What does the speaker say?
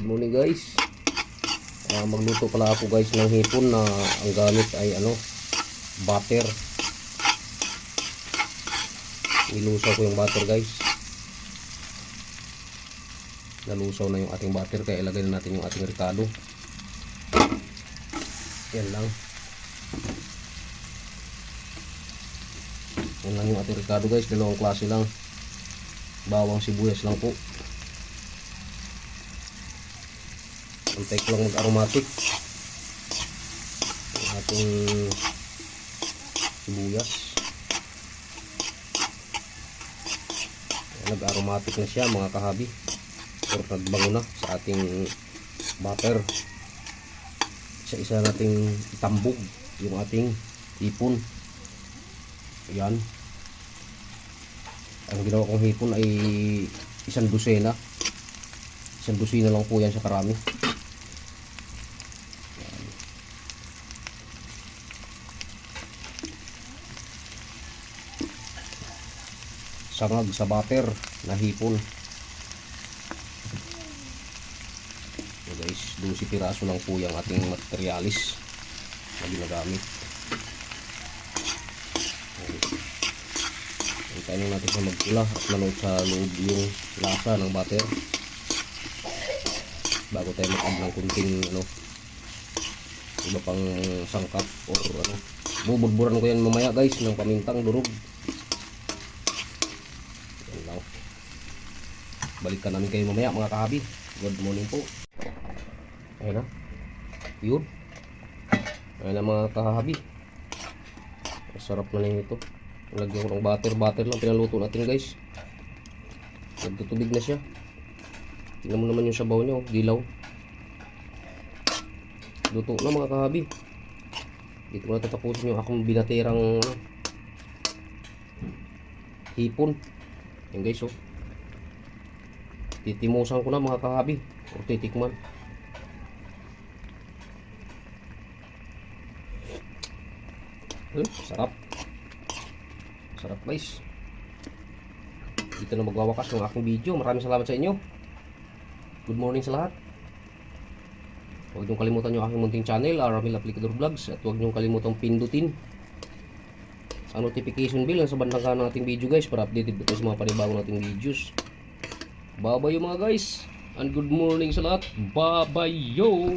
morning guys. Magluto pala ako guys ng hipon na ang gamit ay butter. Nilusaw ko yung butter guys. Nalusaw na yung ating butter kaya ilagay na natin yung ating ricado. Yan lang. Yan lang yung ating ricado guys. Dalawang klase lang. Bawang sibuyas lang po. Antay ko lang mag-aromatic ang ating sibuyas. Nag-aromatic na siya mga kahabi, or nagbango na sa ating butter. Isa-isa nating itambog yung ating hipon. Ayan, ang ginawa kong hipon ay isang dosena lang po yan sa karami. Sangag sa butter na hipon. So guys, 12 piraso lang po yung ating materialis na ginagamit. Hintayin natin sa magpula at manood sa loob yung lasa ng butter bago tayo mag-add ng kunting iba pang sangkap or bubudburan ko yan mamaya guys ng pamintang durog. Balikan namin kayo mamaya mga kahabi. Good morning po. Ayun na. Yun. Ayun na mga kahabi. Sarap na lang ito. Lagyan ko ng butter lang pinaluto natin guys. Nagtutubig na siya. Tingnan mo naman yung sabaw niya, dilaw. Luto na mga kahabi. Dito ko na tatapusin yung akong binaterang hipon. Yan guys titimusan ko na mga kahabi o titikman. Sarap guys. Dito na magwawakas ng aking video. Maraming salamat sa inyo. Good morning sa lahat. Huwag niyong kalimutan yung aking munting channel, Ramil Aplicador Vlogs, at huwag niyong kalimutan pindutin ang notification bell sa bandang kanan ng ating video guys para updated dito sa mga panibagong nating videos. Bye bye mga guys, and good morning sa lahat. Bye bye yo.